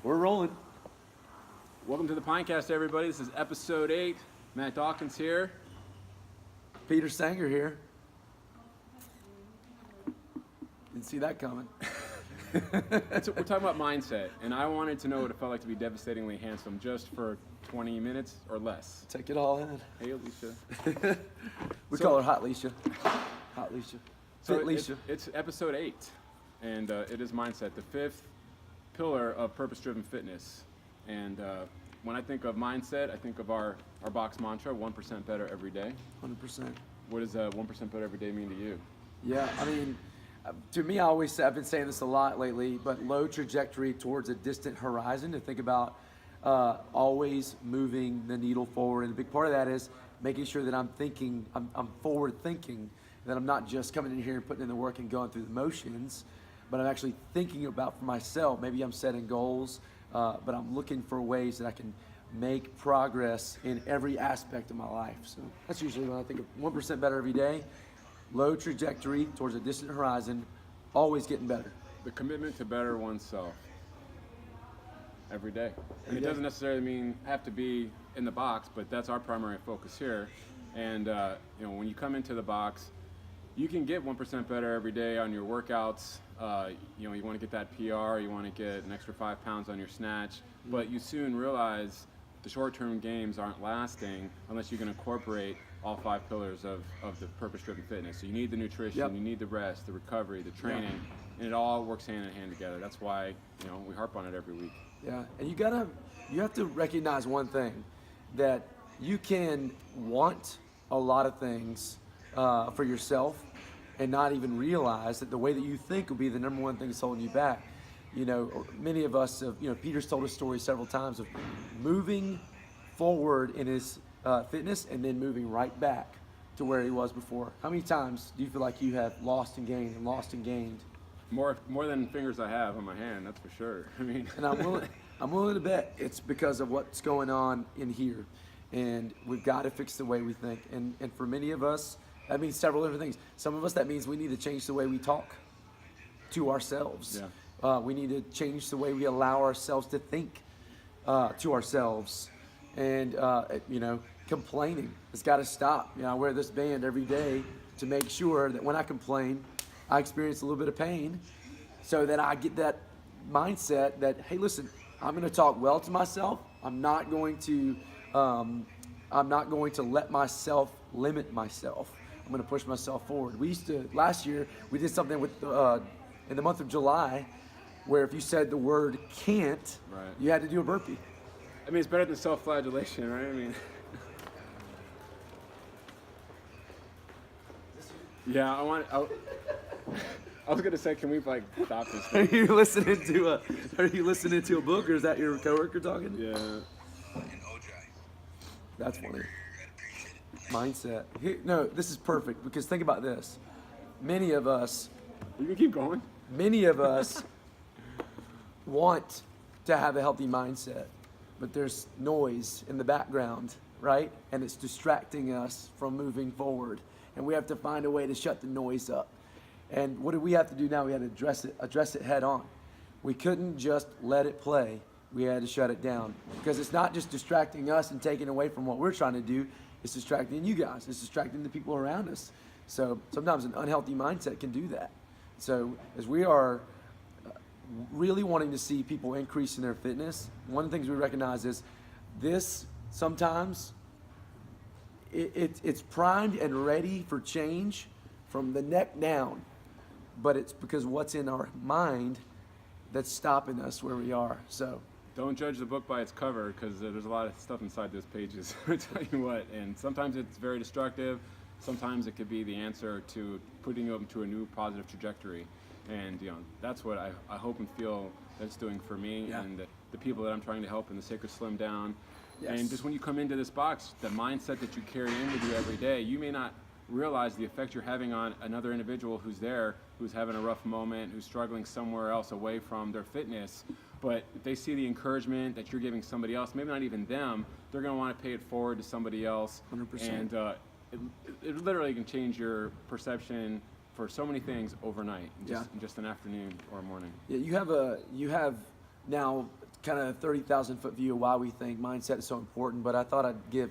We're rolling. Welcome to the Pinecast, everybody. This is episode 8. Matt Dawkins here. Peter Sanger here. Didn't see that coming. We're talking about mindset, and I wanted to know what it felt like to be devastatingly handsome just for 20 minutes or less. Take it all in. Hey, Alicia. We call her Hot Leisha. Hot Leisha. So Fit Leisha. it's episode 8, and it is mindset, the 5th pillar of purpose-driven fitness. And when I think of mindset, I think of our box mantra, 1% better every day. 100%. What does 1% better every day mean to you? Yeah, I mean, to me, I've been saying this a lot lately, but low trajectory towards a distant horizon, to think about always moving the needle forward. And a big part of that is making sure that I'm forward thinking, that I'm not just coming in here and putting in the work and going through the motions, but I'm actually thinking about for myself. Maybe I'm setting goals, but I'm looking for ways that I can make progress in every aspect of my life. So that's usually when I think of 1% better every day. Low trajectory towards a distant horizon, always getting better. The commitment to better oneself every day. And Every it day. doesn't necessarily have to be in the box, but that's our primary focus here. And when you come into the box, you can get 1% better every day on your workouts. You want to get that PR, you want to get an extra 5 pounds on your snatch, but you soon realize the short-term gains aren't lasting unless you can incorporate all 5 pillars of the purpose-driven fitness. So you need the nutrition, Yep. you need the rest, the recovery, the training, and it all works hand in hand together. That's why we harp on it every week. Yeah, and you have to recognize one thing, that you can want a lot of things for yourself and not even realize that the way that you think will be the number one thing that's holding you back. Many of us have, Peter's told a story several times of moving forward in his fitness and then moving right back to where he was before. How many times do you feel like you have lost and gained and lost and gained? More than fingers I have on my hand, that's for sure. I mean, And I'm willing to bet it's because of what's going on in here. And we've got to fix the way we think. And for many of us, that means several different things. Some of us, that means we need to change the way we talk to ourselves. Yeah. We need to change the way we allow ourselves to think to ourselves. And, complaining has got to stop. I wear this band every day to make sure that when I complain, I experience a little bit of pain, so that I get that mindset that, hey, listen, I'm going to talk well to myself. I'm not going to let myself limit myself. I'm going to push myself forward. Last year, we did something with in the month of July, where if you said the word can't, Right. you had to do a burpee. I mean, it's better than self-flagellation, right? I mean, yeah. I was gonna say, can we stop this Are thing? you listening to a book, or is that your coworker talking? Yeah. That's funny. Mindset. No, this is perfect, because think about this. Many of us You can keep going. want to have a healthy mindset, but there's noise in the background, right? And it's distracting us from moving forward. And we have to find a way to shut the noise up. And what do we have to do now? We had to address it head on. We couldn't just let it play. We had to shut it down, because it's not just distracting us and taking away from what we're trying to do. It's distracting you guys. It's distracting the people around us. So sometimes an unhealthy mindset can do that. So as we are really wanting to see people increase in their fitness, one of the things we recognize is this sometimes it's primed and ready for change from the neck down, but it's because what's in our mind that's stopping us where we are. So Don't judge the book by its cover, because there's a lot of stuff inside those pages. I tell you what, and sometimes it's very destructive. Sometimes it could be the answer to putting you up into a new positive trajectory. And that's what I hope and feel that's doing for me. Yeah. And the people that I'm trying to help in the Sacred Slim Down. Yes. And just when you come into this box, the mindset that you carry in with you every day, you may not realize the effect you're having on another individual who's there, who's having a rough moment, who's struggling somewhere else away from their fitness. But if they see the encouragement that you're giving somebody else, maybe not even them, they're going to want to pay it forward to somebody else. 100%. And it literally can change your perception for so many things overnight, in just an afternoon or a morning. yeah, you have now kind of a 30,000 foot view of why we think mindset is so important. But I thought I'd give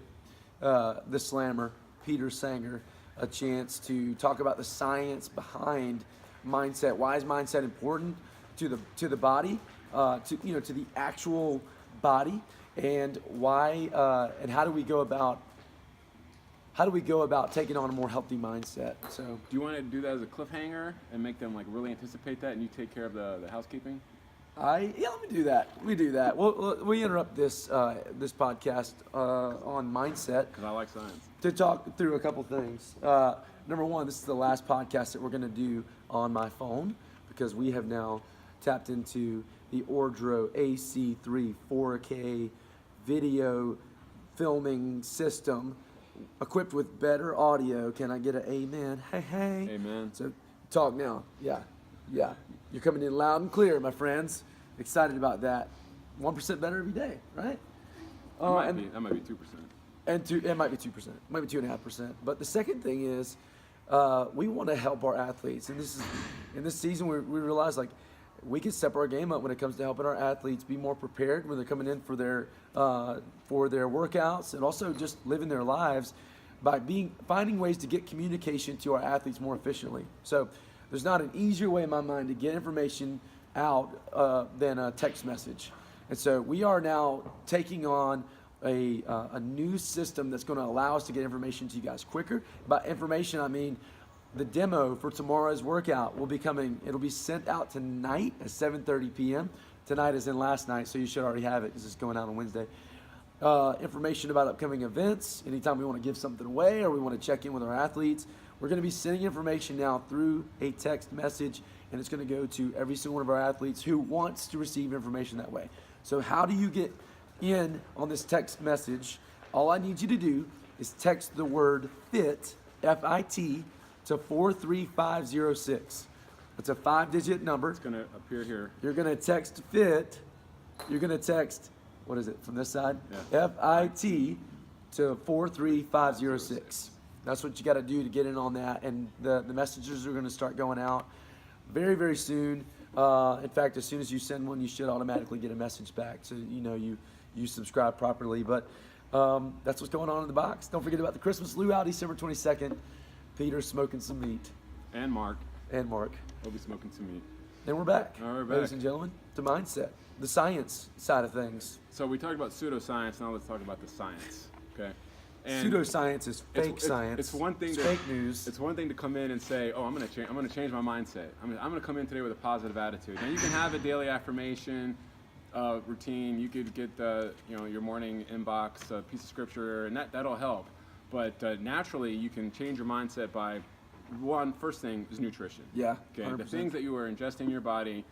the slammer, Peter Sanger, a chance to talk about the science behind mindset. Why is mindset important to the body, to the actual body, and why and how do we go about taking on a more healthy mindset? So, Do you want to do that as a cliffhanger and make them like really anticipate that, and you take care of the housekeeping? let me do that. We do that. We interrupt this podcast on mindset Because I like science. to talk through a couple things. Number one, this is the last podcast that we're going to do on my phone because we have now tapped into the Ordro AC3 4K video filming system equipped with better audio. Can I get an amen? Hey. Amen. So talk now. Yeah. You're coming in loud and clear, my friends. Excited about that. 1% better every day, right? That might be 2%. It might be 2%, might be 2.5%. But the second thing is, we want to help our athletes, and in this season we realize like we can step our game up when it comes to helping our athletes be more prepared when they're coming in for their workouts, and also just living their lives by finding ways to get communication to our athletes more efficiently. So there's not an easier way in my mind to get information out than a text message. And so we are now taking on a new system that's going to allow us to get information to you guys quicker. By information, I mean the demo for tomorrow's workout will be coming. It'll be sent out tonight at 7:30 p.m. Tonight is in last night, so you should already have it because it's going out on Wednesday. Information about upcoming events, anytime we want to give something away or we want to check in with our athletes. We're going to be sending information now through a text message, and it's going to go to every single one of our athletes who wants to receive information that way. So how do you get in on this text message? All I need you to do is text the word FIT, F-I-T, to 43506. It's a 5-digit number. It's going to appear here. You're going to text FIT. You're going to text, what is it, from this side? Yeah. F-I-T to 43506. That's what you got to do to get in on that. And the messages are going to start going out very, very soon. In fact, as soon as you send one, you should automatically get a message back so you subscribe properly. But that's what's going on in the box. Don't forget about the Christmas luau, December 22nd. Peter's smoking some meat. And Mark. We'll be smoking some meat. And we're back, All right, we're ladies back. and gentlemen, to mindset, the science side of things. So we talked about pseudoscience. Now let's talk about the science. Okay. And Pseudoscience is fake science. It's one thing. It's to, fake news. It's one thing to come in and say, "Oh, I'm going to change my mindset. I'm going to come in today with a positive attitude." Now you can have a daily affirmation routine. You could get your morning inbox piece of scripture, and that'll help. But naturally, you can change your mindset by first thing is nutrition. Yeah. Okay. 100%. The things that you are ingesting in your body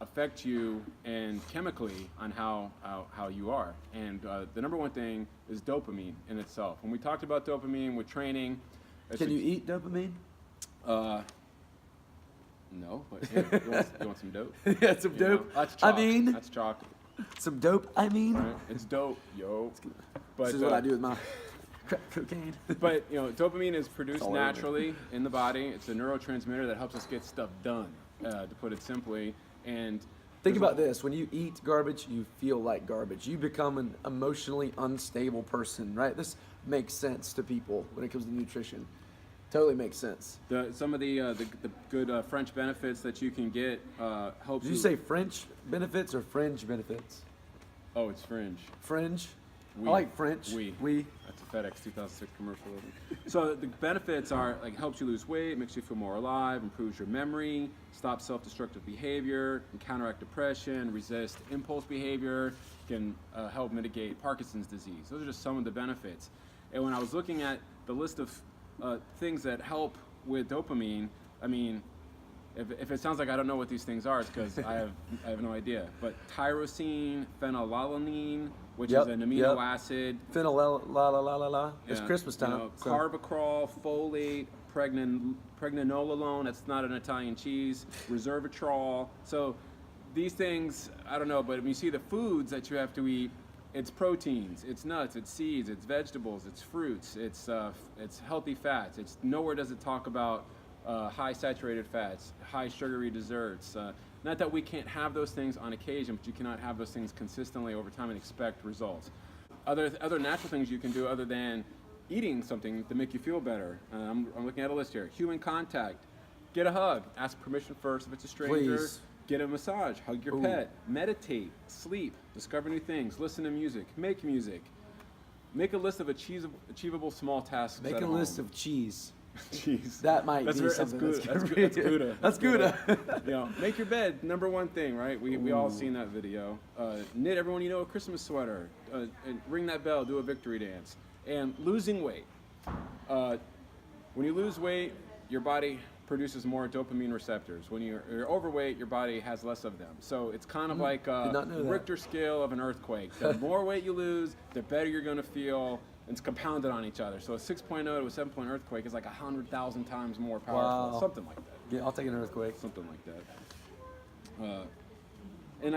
affect you and chemically on how you are. And the number one thing is dopamine in itself. When we talked about dopamine with training, Can you eat dopamine? No, but hey, you want some dope? Yeah, some You know, dope. that's I chalk. mean, That's chalk. some dope. I mean, Right? It's dope, yo. But this is what I do with my crack cocaine. But dopamine is produced all over me. naturally in the body. It's a neurotransmitter that helps us get stuff done, to put it simply. And Think there's about this. When you eat garbage, you feel like garbage. You become an emotionally unstable person, right? This makes sense to people when it comes to nutrition. Totally makes sense. Some of the good French benefits that you can get helps Did you say French benefits or fringe benefits? Oh, it's fringe. Fringe? Oui. I like French. Oui. That's a FedEx 2006 commercial. So the benefits are like helps you lose weight, makes you feel more alive, improves your memory, stops self-destructive behavior, can counteract depression, resist impulse behavior, can help mitigate Parkinson's disease. Those are just some of the benefits. And when I was looking at the list of things that help with dopamine, I mean, if it sounds like I don't know what these things are, it's because I have no idea. But tyrosine, phenylalanine, which is an amino acid. Phenylalanine. It's Yeah, Christmas time. so- Carbacrol, folate, pregnenolone, that's not an Italian cheese, resveratrol. So these things, I don't know, but when you see the foods that you have to eat, it's proteins, it's nuts, it's seeds, it's vegetables, it's fruits, it's healthy fats. It's nowhere does it talk about high saturated fats, high sugary desserts, Not that we can't have those things on occasion, but you cannot have those things consistently over time and expect results. Other natural things you can do other than eating something to make you feel better. I'm looking at a list here. Human contact. Get a hug. Ask permission first if it's a stranger. Please. Get a massage. Hug your pet. Meditate. Sleep. Discover new things. Listen to music. Make music. Make a list of achievable small tasks. Make a list of cheese. Cheese. That might be something That's that's Gouda. That's Gouda. You know, make your bed. Number one thing, right? We all seen that video. Knit everyone you know a Christmas sweater. And ring that bell. Do a victory dance. And losing weight. When you lose weight, your body produces more dopamine receptors. When you're overweight, your body has less of them. So it's kind of like Did not know that. Richter scale of an earthquake. The more weight you lose, the better you're going to feel. It's compounded on each other. So a 6.0 to a 7-point earthquake is like 100,000 times more powerful. Wow. Something like that. Yeah, I'll take an earthquake. Something like that. And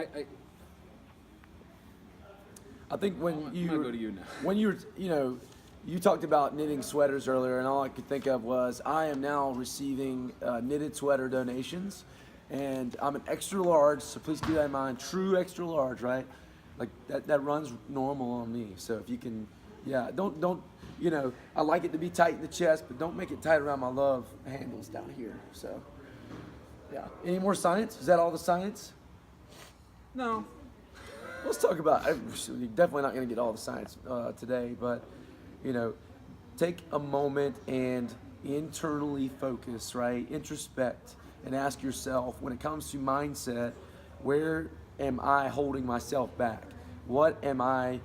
I think when I'm gonna go to you now. when you're, you talked about knitting sweaters earlier, and all I could think of was I am now receiving knitted sweater donations, and I'm an extra large, so please keep that in mind. True extra large, right? Like that runs normal on me. So if you can, don't. I like it to be tight in the chest, but don't make it tight around my love handles down here. So, yeah. Any more science? Is that all the science? No. Let's talk about. You're definitely not going to get all the science today, but take a moment and internally focus, right? Introspect and ask yourself, when it comes to mindset, where am I holding myself back? What am I,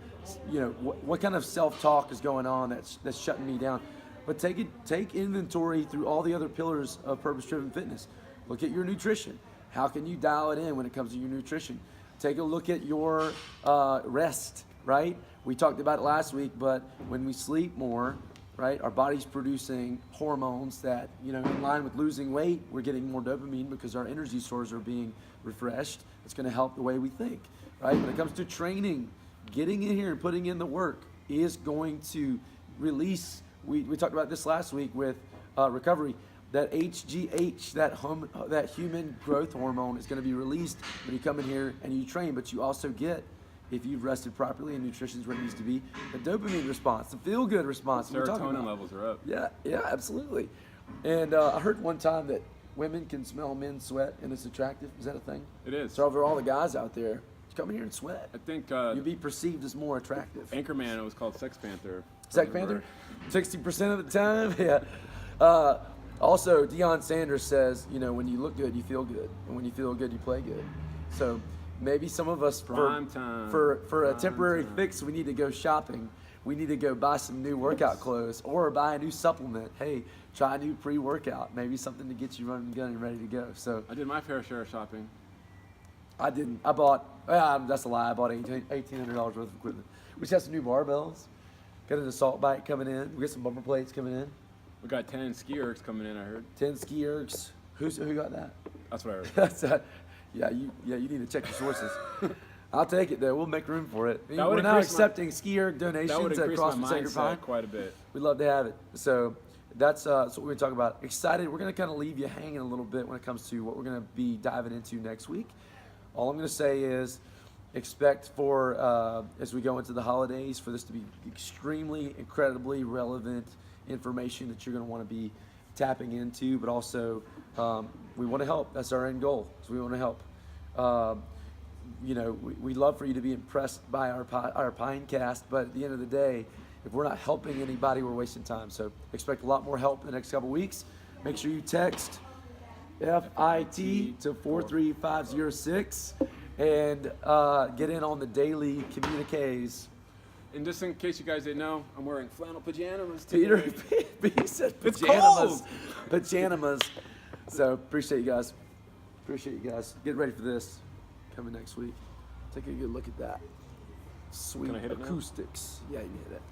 what kind of self-talk is going on that's shutting me down? But take inventory through all the other pillars of purpose-driven fitness. Look at your nutrition. How can you dial it in when it comes to your nutrition? Take a look at your rest, right? We talked about it last week, but when we sleep more, right, our body's producing hormones that, in line with losing weight, we're getting more dopamine because our energy stores are being refreshed. It's going to help the way we think, right? When it comes to training, getting in here and putting in the work is going to release, we talked about this last week with recovery, that HGH, that human growth hormone is going to be released when you come in here and you train, but you also get, if you've rested properly and nutrition's where it needs to be, the dopamine response, the feel-good response. Serotonin levels are up. Yeah, absolutely. And I heard one time that women can smell men's sweat and it's attractive. Is that a thing? It is. So for all the guys out there, come in here and sweat. I think You'll be perceived as more attractive. Anchorman, it was called Sex Panther. Sex Panther? 60% of the time? Yeah. Also, Deion Sanders says, when you look good, you feel good. And when you feel good, you play good. So maybe some of us, for a temporary fix, we need to go shopping. We need to go buy some new workout clothes or buy a new supplement. Hey, try a new pre-workout. Maybe something to get you running, gun, and ready to go. So I did my fair share of shopping. I didn't. I bought, that's a lie. I bought $1,800 worth of equipment. We just have some new barbells. Got an assault bike coming in. We got some bumper plates coming in. We got 10 ski ergs coming in, I heard. 10 ski ergs. Who got that? That's what I heard. That's you need to check your sources. I'll take it though. We'll make room for it. We're now accepting ski erg donations that would increase across my the Sacred Pine. mindset quite a bit. We'd love to have it. So that's what we're going to talk about. Excited. We're going to kind of leave you hanging a little bit when it comes to what we're going to be diving into next week. All I'm going to say is expect for, as we go into the holidays, for this to be extremely, incredibly relevant information that you're going to want to be tapping into, but also we want to help. That's our end goal. So we want to help. We love for you to be impressed by our Pinecast, but at the end of the day, if we're not helping anybody, we're wasting time. So expect a lot more help in the next couple weeks. Make sure you text FIT to 43506 and get in on the daily communiques. And just in case you guys didn't know, I'm wearing flannel pajamas today. Peter, he said It's pajamas. cold. Pajamas. So appreciate you guys. Get ready for this coming next week. Take a good look at that. Sweet Can I hit it now? acoustics. Yeah, you can hit it.